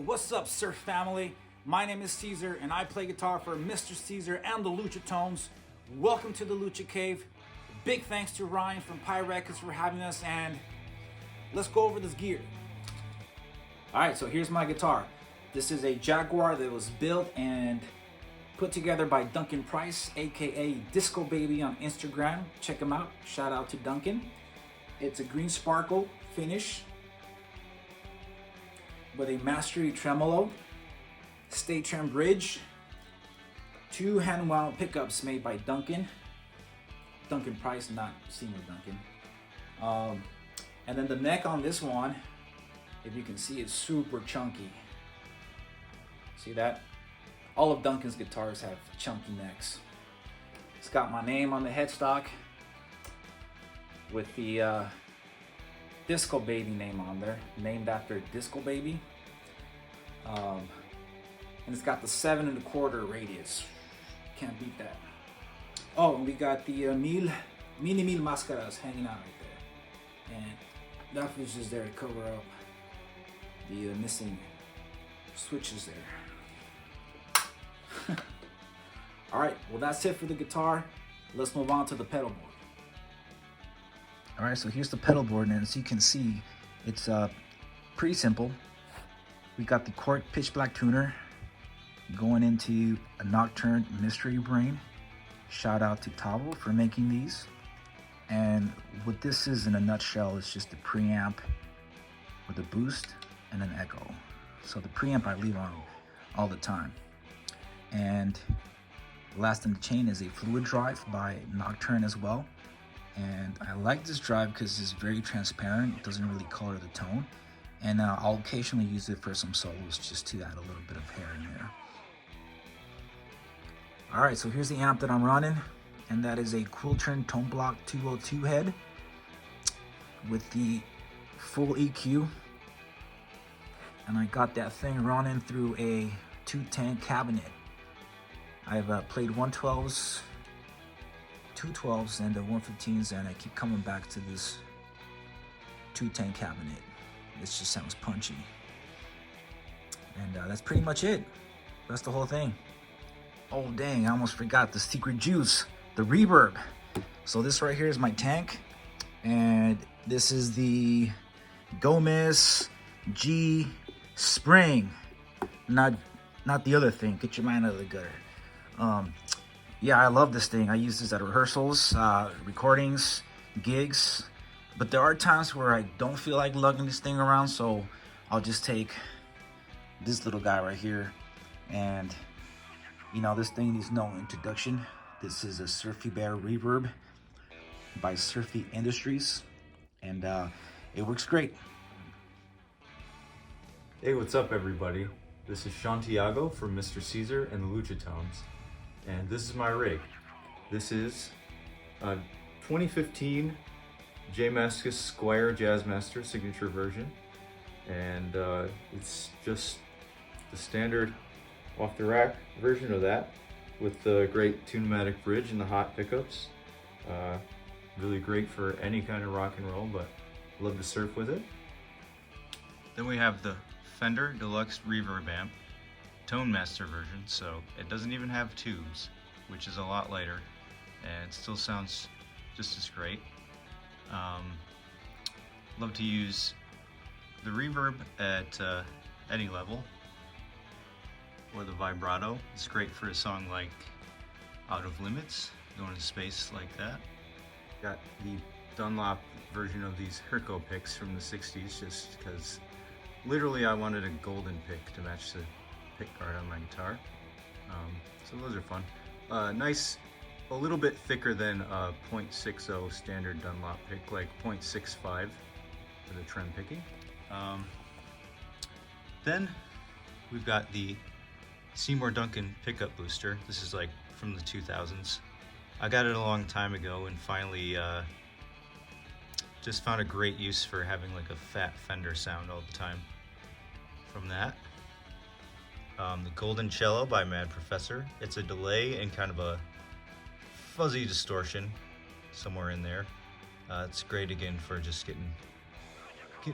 What's up, Surf family? My name is Cesar, and I play guitar for Mr. Cesar and the Lucha Tones. Welcome to the Lucha Cave. Big thanks to Ryan from Records for having us, and let's go over this gear. Alright, so here's my guitar. This is a Jaguar that was built and put together by Duncan Price, aka Disco Baby on Instagram. Check him out. Shout out to Duncan. It's a green sparkle finish with a Mastery tremolo, stay trim bridge, 2 hand wound pickups made by Duncan Price, not Seymour Duncan. And then the neck on this one, if you can see, it's super chunky. See that? All of Duncan's guitars have chunky necks. It's got my name on the headstock with the Disco Baby name on there, named after Disco Baby. And it's got the 7 1/4 radius. Can't beat that. Oh, and we got the Mini Mil Mascaras hanging out right there. And that was just there to cover up the missing switches there. Alright, well that's it for the guitar. Let's move on to the pedal board. Alright, so here's the pedal board, and as you can see, it's pretty simple. We got the Cork Pitch Black tuner going into a Nocturne Mystery Brain. Shout out to Tavo for making these. And what this is in a nutshell is just a preamp with a boost and an echo. So the preamp I leave on all the time. And last in the chain is a fluid drive by Nocturne as well. And I like this drive because it's very transparent. It doesn't really color the tone. And I'll occasionally use it for some solos just to add a little bit of hair in there. Alright, so here's the amp that I'm running. And that is a Quiltern Tone Block 202 head with the full EQ. And I got that thing running through a 210 cabinet. I've played 112s, 212s, and 115s, and I keep coming back to this 210 cabinet. This just sounds punchy. And that's pretty much it. That's the whole thing. Oh dang, I almost forgot the secret juice, the reverb. So this right here is my tank, and this is the Gomez G Spring. Not the other thing. Get your mind out of the gutter. Yeah, I love this thing. I use this at rehearsals, recordings, gigs, but there are times where I don't feel like lugging this thing around, so I'll just take this little guy right here. And you know, this thing needs no introduction. This is a Surfy Bear Reverb by Surfy Industries, and it works great. Hey, what's up everybody? This is Shan Thiago from Mr. Cesar and the Lucha Tones. And this is my rig. This is a 2015 J Mascis Squire Jazzmaster signature version. And it's just the standard off the rack version of that with the great Tune-O-Matic bridge and the hot pickups. Really great for any kind of rock and roll, but love to surf with it. Then we have the Fender Deluxe Reverb amp, Tone Master version, so it doesn't even have tubes, which is a lot lighter, and it still sounds just as great. Love to use the reverb at any level, or the vibrato. It's great for a song like Out of Limits, going to space like that. Got the Dunlop version of these Herco picks from the 60s, just because literally I wanted a golden pick to match the pick guard on my guitar. So those are fun. Nice, a little bit thicker than a .60 standard Dunlop pick, like .65 for the trem picking. Then we've got the Seymour Duncan pickup booster. This is like from the 2000s. I got it a long time ago and finally just found a great use for having like a fat Fender sound all the time from that. The Golden Cello by Mad Professor. It's a delay and kind of a fuzzy distortion somewhere in there. It's great again for just getting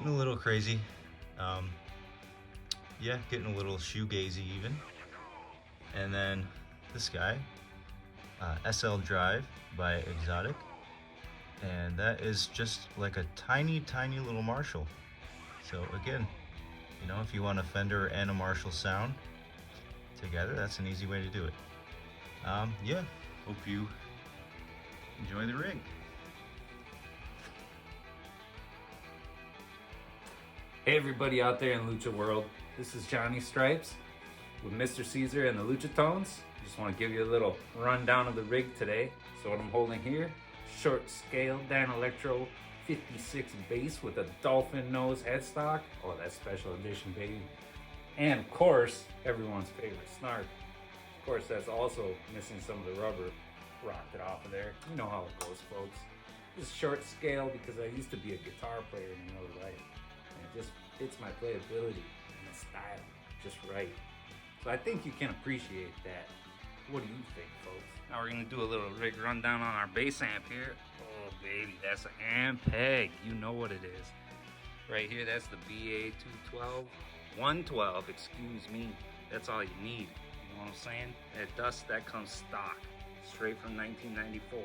a little crazy. yeah, getting a little shoegazy even. And then this guy, SL Drive by Exotic. And that is just like a tiny, tiny little Marshall. So again, you know, if you want a Fender and a Marshall sound together, that's an easy way to do it. Yeah, hope you enjoy the rig. Hey everybody out there in Lucha world, this is Johnny Stripes with Mr. Cesar and the Lucha Tones. Just want to give you a little rundown of the rig today. So what I'm holding here, short scale Dan Electro 56 bass with a dolphin nose headstock. Oh, that's special edition, baby. And of course, everyone's favorite snark. Of course, that's also missing some of the rubber. Rocked it off of there. You know how it goes, folks. Just short scale because I used to be a guitar player in another life. It just fits my playability and my style just right. So I think you can appreciate that. What do you think, folks? Now we're gonna do a little rig rundown on our bass amp here. Oh baby, that's an Ampeg. You know what it is. Right here, that's the BA 212, 112, excuse me. That's all you need. You know what I'm saying? That dust, that comes stock, straight from 1994.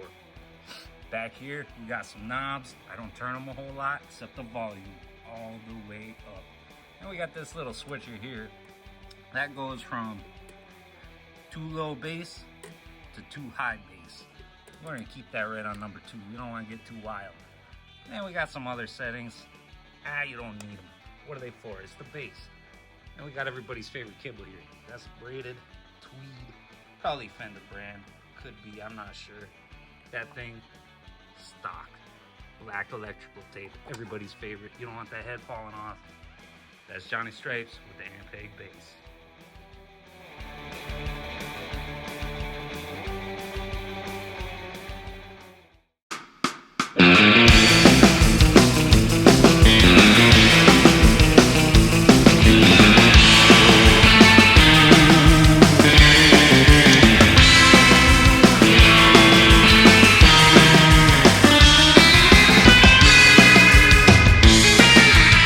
Back here, we got some knobs. I don't turn them a whole lot, except the volume. All the way up. And we got this little switcher here that goes from too low bass to too high bass. We're gonna keep that right on number 2. We don't want to get too wild. And then we got some other settings. You don't need them. What are they for? It's the bass. And we got everybody's favorite kibble here. That's a braided tweed, probably Fender brand. Could be, I'm not sure. That thing, stock. Black electrical tape, everybody's favorite. You don't want that head falling off. That's Johnny Stripes with the Ampeg bass.